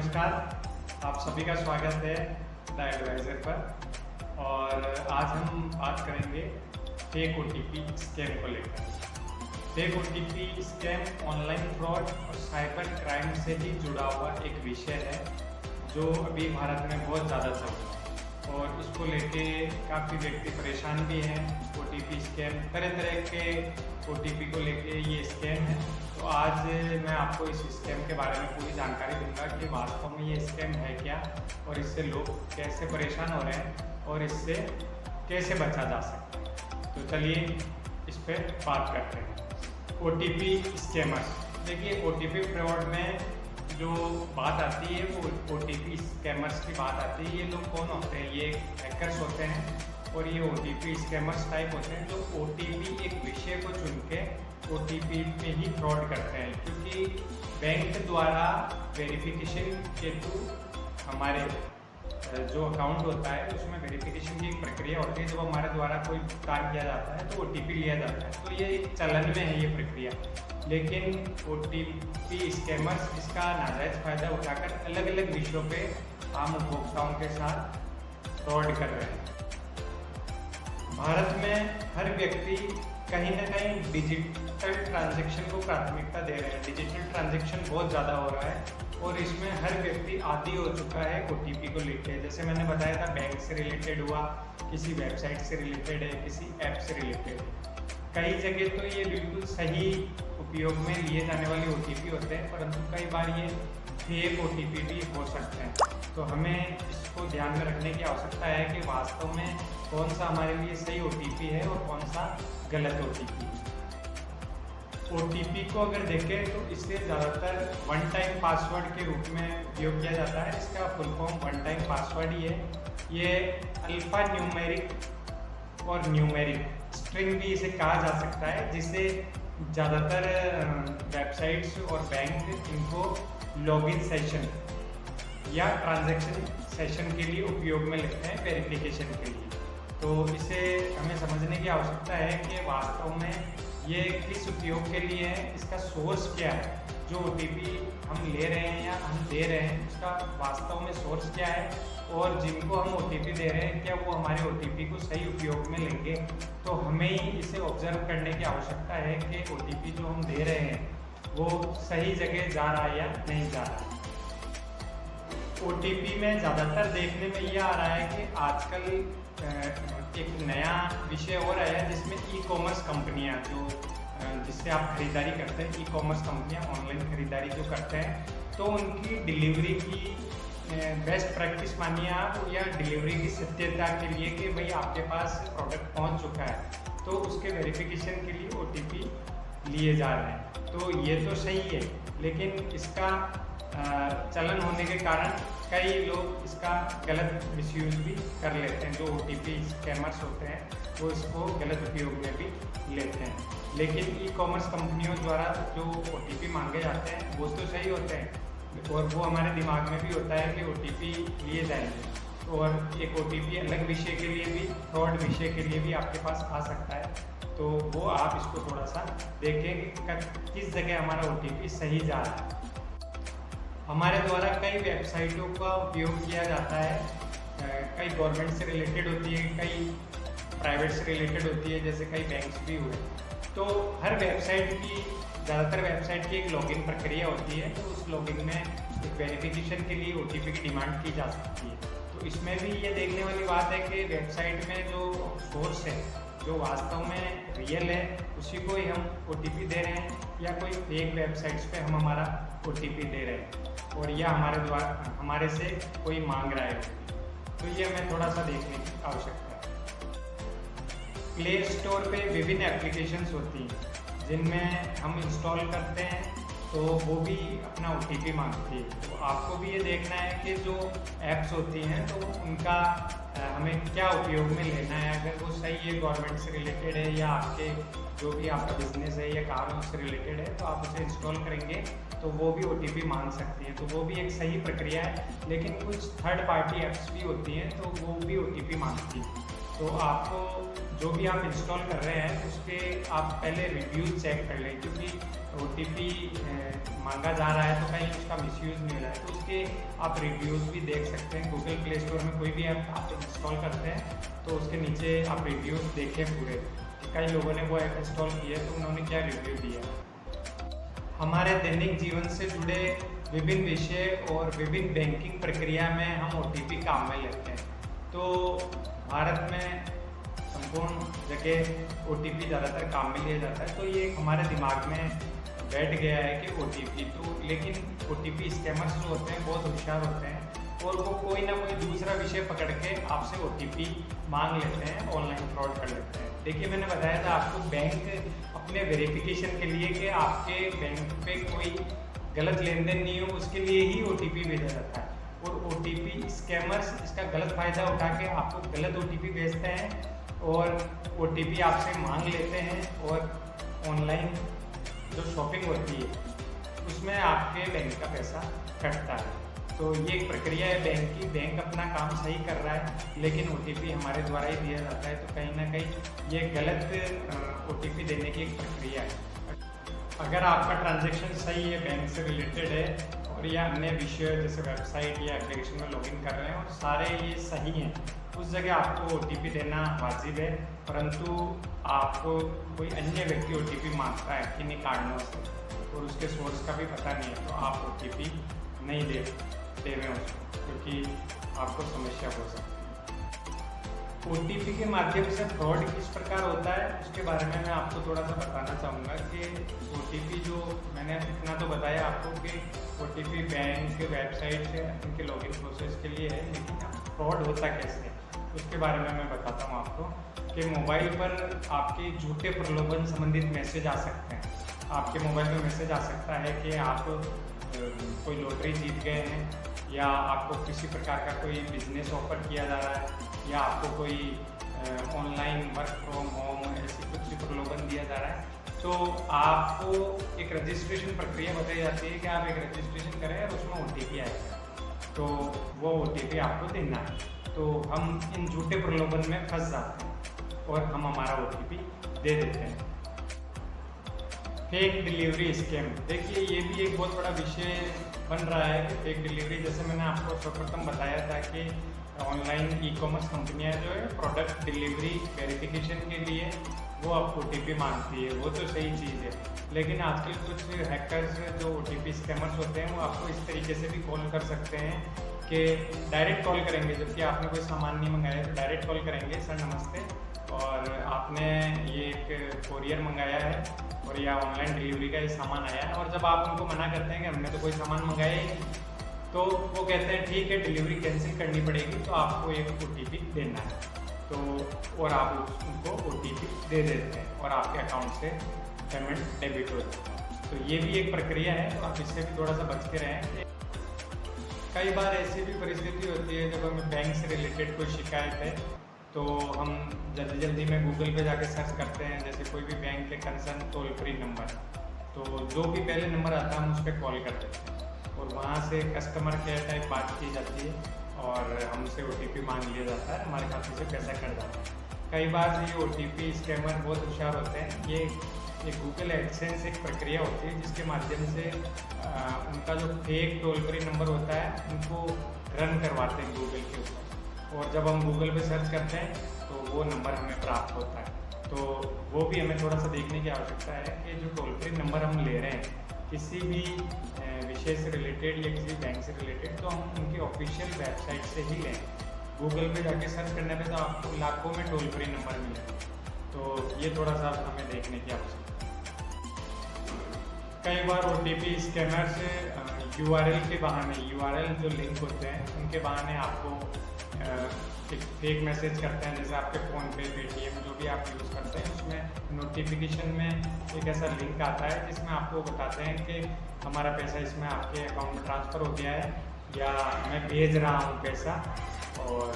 नमस्कार, आप सभी का स्वागत है द एडवाइज़र पर। और आज हम बात करेंगे फेक ओटीपी स्कैम को लेकर। Fake OTP scam online fraud और साइबर क्राइम से ही जुड़ा हुआ एक विषय है जो अभी भारत में बहुत ज़्यादा चल रहा है और इसको लेके काफ़ी व्यक्ति परेशान भी हैं। ओटीपी स्कैम, तरह तरह के ओटीपी को लेके ये स्कैम है। तो आज मैं आपको इस स्कैम के बारे में पूरी जानकारी दूंगा कि वास्तव में ये स्कैम है क्या और इससे लोग कैसे परेशान हो रहे हैं और इससे कैसे बचा जा सकता है। तो चलिए इस पर बात करते हैं। ओटीपी स्कैमर्स, देखिए ओटीपी फ्रॉड में जो बात आती है वो ओटीपी स्कैमर्स की बात आती है। ये लोग कौन होते हैं? ये हैकर्स होते हैं और ये ओटीपी स्कैमर्स टाइप होते हैं जो ओटीपी एक विषय को चुन के ओटीपी में ही फ्रॉड करते हैं, क्योंकि बैंक द्वारा वेरिफिकेशन के थ्रू हमारे जो अकाउंट होता है उसमें वेरिफिकेशन की एक प्रक्रिया होती है। जब हमारे द्वारा कोई भुगतान किया जाता है तो ओटीपी लिया जाता है, तो ये एक चलन में है ये प्रक्रिया। लेकिन ओटीपी स्कैमर्स इसका नाजायज़ फ़ायदा उठाकर अलग अलग विषयों पे आम उपभोक्ताओं के साथ फ्रॉड कर रहे हैं। भारत में हर व्यक्ति कहीं ना कहीं डिजिटल ट्रांजैक्शन को प्राथमिकता दे रहे हैं। डिजिटल ट्रांजैक्शन बहुत ज़्यादा हो रहा है और इसमें हर व्यक्ति आदी हो चुका है ओटीपी को लेकर। जैसे मैंने बताया था, बैंक से रिलेटेड हुआ, किसी वेबसाइट से रिलेटेड है, किसी ऐप से रिलेटेड है। कई जगह तो ये बिल्कुल सही उपयोग में लिए जाने वाले ओटीपी होते हैं, परंतु कई बार ये फेक ओटीपी भी हो सकते हैं। तो हमें इसको ध्यान में रखने की आवश्यकता है कि वास्तव में कौन सा हमारे लिए सही ओटीपी है और कौन सा गलत ओटीपी है। ओटीपी को अगर देखें तो इसे ज़्यादातर वन टाइम पासवर्ड के रूप में उपयोग किया जाता है। इसका full form one time password ही है। ये अल्फ़ा न्यूमेरिक और न्यूमेरिक स्ट्रिंग भी इसे कहा जा सकता है, जिसे ज़्यादातर वेबसाइट्स और बैंक इनको लॉगिन सेशन या ट्रांजैक्शन सेशन के लिए उपयोग में लेते हैं, वेरिफिकेशन के लिए। तो इसे हमें समझने की आवश्यकता है कि वास्तव में ये किस उपयोग के लिए है, इसका सोर्स क्या है। जो ओटीपी हम ले रहे हैं या हम दे रहे हैं उसका वास्तव में सोर्स क्या है, और जिनको हम ओटीपी दे रहे हैं क्या वो हमारे ओटीपी को सही उपयोग में लेंगे। तो हमें ही इसे ऑब्जर्व करने की आवश्यकता है कि ओटीपी जो हम दे रहे हैं वो सही जगह जा रहा है या नहीं जा रहा है। ओटीपी में ज़्यादातर देखने में ये आ रहा है कि आजकल एक नया विषय हो रहा है जिसमें ई कॉमर्स कंपनियाँ जिससे आप खरीदारी करते हैं, ई कॉमर्स कंपनियाँ ऑनलाइन खरीदारी जो करते हैं, तो उनकी डिलीवरी की बेस्ट प्रैक्टिस मानिए आप, या डिलीवरी की सत्यता के लिए कि भाई आपके पास प्रोडक्ट पहुंच चुका है, तो उसके वेरिफिकेशन के लिए ओटीपी लिए जा रहे हैं। तो ये तो सही है, लेकिन इसका चलन होने के कारण कई लोग इसका गलत मिसयूज भी कर लेते हैं। जो ओटीपी स्कैमर्स होते हैं वो इसको गलत उपयोग में भी लेते हैं। लेकिन ई कॉमर्स कंपनियों द्वारा जो ओटीपी मांगे जाते हैं वो तो सही होते हैं और वो हमारे दिमाग में भी होता है कि ओटीपी लिए जाएंगे। और एक ओटीपी अलग विषय के लिए भी, फ्रॉड विषय के लिए भी आपके पास आ सकता है। तो वो आप इसको थोड़ा सा देखें कि किस जगह हमारा ओटीपी सही जा रहा है। हमारे द्वारा कई वेबसाइटों का उपयोग किया जाता है। कई गवर्नमेंट से रिलेटेड होती है, कई प्राइवेट से रिलेटेड होती है, जैसे कई बैंक्स भी हुए। तो हर वेबसाइट की, ज़्यादातर वेबसाइट की एक लॉगिन प्रक्रिया होती है। तो उस लॉगिन में एक वेरिफिकेशन के लिए ओटीपी की डिमांड की जा सकती है। तो इसमें भी ये देखने वाली बात है कि वेबसाइट में जो सोर्स है, जो वास्तव में रियल है, उसी को ही हम ओटीपी दे रहे हैं, या कोई फेक वेबसाइट्स पे हम हमारा ओटीपी दे रहे हैं और यह हमारे से कोई मांग रहा है। तो ये हमें थोड़ा सा देखने की आवश्यकता है। प्ले स्टोर पे विभिन्न एप्लीकेशंस होती हैं जिनमें हम इंस्टॉल करते हैं, तो वो भी अपना ओटीपी मांगती है। तो आपको भी ये देखना है कि जो ऐप्स होती हैं तो उनका हमें क्या उपयोग में लेना है। अगर वो सही है, गवर्नमेंट से रिलेटेड है, या आपके जो भी आपका बिजनेस है या काम है उससे रिलेटेड है, तो आप उसे इंस्टॉल करेंगे तो वो भी ओटीपी मांग सकती है। तो वो भी एक सही प्रक्रिया है। लेकिन कुछ थर्ड पार्टी ऐप्स भी होती हैं तो वो भी ओटीपी मांगती है। तो आपको जो भी आप इंस्टॉल कर रहे हैं उसके आप पहले रिव्यूज़ चेक कर लें, क्योंकि OTP मांगा जा रहा है तो कहीं उसका मिसयूज़ नहीं हो रहा है। तो उसके आप रिव्यूज़ भी देख सकते हैं। गूगल प्ले स्टोर में कोई भी ऐप आप इंस्टॉल करते हैं तो उसके नीचे आप रिव्यूज़ देखें पूरे, कई लोगों ने वो ऐप इंस्टॉल की है तो उन्होंने क्या रिव्यू दिया। हमारे दैनिक जीवन से जुड़े विभिन्न विषय और विभिन्न बैंकिंग प्रक्रिया में हम OTP काम में लेते हैं। तो भारत में संपूर्ण जगह OTP ज़्यादातर काम में लिया जाता है, तो ये हमारे दिमाग में बैठ गया है कि OTP तो, लेकिन OTP स्कैमर्स जो होते हैं बहुत होशियार होते हैं और वो कोई ना कोई दूसरा विषय पकड़ के आपसे OTP मांग लेते हैं, ऑनलाइन फ्रॉड कर लेते हैं। देखिए, मैंने बताया था आपको, बैंक अपने वेरिफिकेशन के लिए कि आपके बैंक पे कोई गलत लेन देन नहीं हो उसके लिए ही OTP भेजा जाता है, और OTP स्कैमर्स इसका गलत फ़ायदा उठा के आपको गलत OTP भेजते हैं और OTP आपसे मांग लेते हैं, और ऑनलाइन जो शॉपिंग होती है उसमें आपके बैंक का पैसा कटता है। तो ये एक प्रक्रिया है बैंक की, बैंक अपना काम सही कर रहा है लेकिन OTP हमारे द्वारा ही दिया जाता है, तो कहीं ना कहीं ये गलत OTP देने की एक प्रक्रिया है। अगर आपका ट्रांजैक्शन सही है, बैंक से रिलेटेड है और या अन्य विषय जैसे वेबसाइट या एप्लीकेशन में लॉगिन कर रहे हैं और सारे ये सही हैं, उस जगह आपको OTP देना वाजिब है। परंतु आपको कोई अन्य व्यक्ति OTP मांगता है किन्हीं कारणों से और उसके सोर्स का भी पता नहीं है, तो आप OTP नहीं दे रहे उसको, क्योंकि आपको समस्या हो सकती है। OTP के माध्यम से फ्रॉड किस प्रकार होता है उसके बारे में मैं आपको थोड़ा सा बताना चाहूँगा कि OTP जो मैंने इतना तो बताया आपको कि OTP बैंक वेबसाइट से उनके लॉगिन प्रोसेस के लिए है, लेकिन फ्रॉड होता कैसे है उसके बारे में मैं बताता हूँ आपको कि मोबाइल पर आपके झूठे प्रलोभन संबंधित मैसेज आ सकते हैं। आपके मोबाइल में मैसेज आ सकता है कि आप कोई लॉटरी जीत गए हैं, या आपको किसी प्रकार का कोई बिजनेस ऑफर किया जा रहा है, या आपको कोई ऑनलाइन वर्क फ्रॉम होम ऐसी कुछ प्रलोभन दिया जा रहा है। तो आपको एक रजिस्ट्रेशन प्रक्रिया बताई जाती है कि आप एक रजिस्ट्रेशन करें और उसमें OTP आएगा, तो वो OTP आपको देना है। तो हम इन झूठे प्रलोभन में फंस जाते हैं और हम हमारा OTP दे देते हैं। फेक डिलीवरी स्कैम, देखिए ये भी एक बहुत बड़ा विषय बन रहा है कि फेक डिलीवरी, जैसे मैंने आपको सर्वप्रथम बताया था कि ऑनलाइन ई-कॉमर्स कंपनियां जो है प्रोडक्ट डिलीवरी वेरिफिकेशन के लिए वो आप OTP मांगती है, वो तो सही चीज़ है। लेकिन आजकल कुछ हैकर्स जो OTP स्कैमर्स होते हैं वो आपको इस तरीके से भी कॉल कर सकते हैं कि डायरेक्ट कॉल करेंगे, जबकि आपने कोई सामान नहीं मंगाया तो डायरेक्ट कॉल करेंगे, सर नमस्ते, और आपने ये एक कोरियर मंगाया है और या ऑनलाइन डिलीवरी का ये सामान आया है, और जब आप उनको मना करते हैं कि हमने तो कोई सामान मंगाया ही नहीं, तो वो कहते हैं ठीक है डिलीवरी कैंसिल करनी पड़ेगी, तो आपको एक OTP देना है, तो और आप उनको OTP दे देते हैं और आपके अकाउंट से पेमेंट डेबिट हो जाता है। तो ये भी एक प्रक्रिया है, तो आप इससे भी थोड़ा सा बच के रहें। कई बार ऐसी भी परिस्थिति होती है जब हमें बैंक से रिलेटेड कोई शिकायत है तो हम जल्दी में गूगल पे जाके सर्च करते हैं, जैसे कोई भी बैंक के कंसर्न टोल फ्री नंबर, तो जो भी पहले नंबर आता है हम उस पर कॉल कर देते हैं और वहाँ से कस्टमर केयर टाइप बात की जाती है और हमसे OTP मांग लिया जाता है, हमारे खाते से पैसा कट जाता है। कई बार ये OTP स्कैमर बहुत होशियार होते हैं। ये गूगल एडसेंस एक प्रक्रिया होती है जिसके माध्यम से उनका जो फेक टोल फ्री नंबर होता है उनको रन करवाते हैं गूगल के ऊपर, और जब हम गूगल पे सर्च करते हैं तो वो नंबर हमें प्राप्त होता है। तो वो भी हमें थोड़ा सा देखने की आवश्यकता है कि जो टोल फ्री नंबर हम ले रहे हैं किसी भी विषय से रिलेटेड या किसी बैंक से रिलेटेड, तो हम उनकी ऑफिशियल वेबसाइट से ही लें। गूगल पे जाके सर्च करने पे तो आपको लाखों में टोल फ्री नंबर मिलेंगे, तो ये थोड़ा सा हमें देखने की आवश्यकता है। कई बार OTP स्कैमर्स URL के बहाने, URL जो लिंक होते हैं उनके बहाने आपको एक फेक मैसेज करते हैं, जैसे आपके फ़ोनपे, पेटीएम जो भी आप यूज़ करते हैं उसमें नोटिफिकेशन में एक ऐसा लिंक आता है जिसमें आपको बताते हैं कि हमारा पैसा इसमें आपके अकाउंट में ट्रांसफ़र हो गया है या मैं भेज रहा हूँ पैसा, और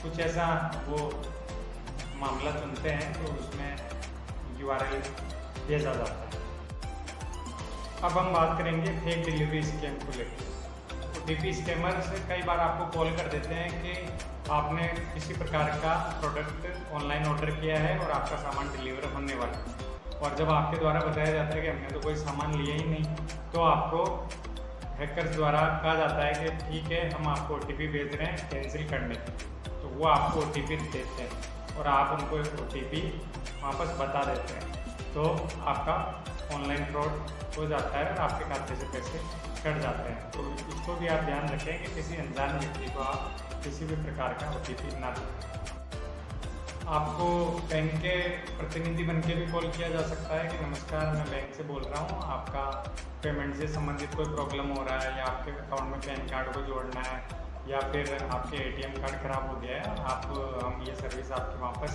कुछ ऐसा वो मामला चुनते हैं तो उसमें URL भेजा जाता है। अब हम बात करेंगे फेक डिलीवरी स्कैम को लेकर। OTP स्कैमर्स कई बार आपको कॉल कर देते हैं कि आपने किसी प्रकार का प्रोडक्ट ऑनलाइन ऑर्डर किया है और आपका सामान डिलीवर होने वाला है, और जब आपके द्वारा बताया जाता है कि हमने तो कोई सामान लिया ही नहीं, तो आपको हैकर्स द्वारा कहा जाता है कि ठीक है, हम आपको OTP भेज रहे हैं कैंसिल करने की। तो वो आपको OTP देते हैं और आप उनको OTP वापस बता देते हैं, तो आपका ऑनलाइन फ्रॉड हो जाता है और आपके खाते से पैसे कट जाते हैं। तो इसको भी आप ध्यान रखें कि किसी अनजान व्यक्ति को आप किसी भी प्रकार का OTP ना दें। आपको बैंक के प्रतिनिधि बन के भी कॉल किया जा सकता है कि नमस्कार, मैं बैंक से बोल रहा हूँ, आपका पेमेंट से संबंधित कोई प्रॉब्लम हो रहा है, या आपके अकाउंट में पैन कार्ड को जोड़ना है, या फिर आपके ATM कार्ड खराब हो गया है, हम ये सर्विस आपकी वापस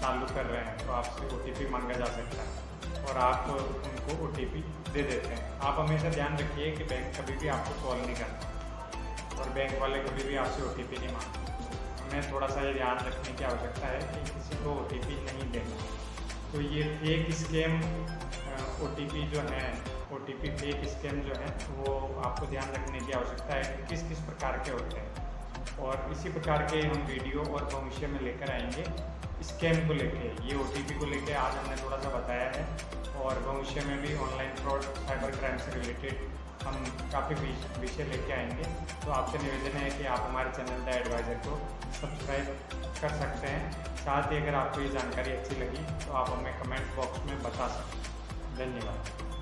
चालू कर रहे हैं, तो आपसे OTP मांगा जा सकता है और आप उनको OTP दे देते हैं। आप हमेशा ध्यान रखिए कि बैंक कभी भी आपको कॉल नहीं करता और बैंक वाले कभी भी आपसे OTP नहीं मांगते। हमें थोड़ा सा ये ध्यान रखने की आवश्यकता है कि किसी को OTP नहीं देना। तो ये फेक स्कैम OTP जो है, OTP फेक स्कैम जो है, वो आपको ध्यान रखने की आवश्यकता है कि किस किस प्रकार के होते हैं, और इसी प्रकार के हम वीडियो और भविष्य में लेकर आएंगे। स्कैम को लेके, ये OTP को लेके आज हमने थोड़ा सा बताया है, और भविष्य में भी ऑनलाइन फ्रॉड, साइबर क्राइम से रिलेटेड हम काफ़ी विषय लेके आएंगे। तो आपसे निवेदन है कि आप हमारे चैनल द एडवाइज़र को सब्सक्राइब कर सकते हैं। साथ ही अगर आपको ये जानकारी अच्छी लगी तो आप हमें कमेंट बॉक्स में बता सकते हैं। धन्यवाद।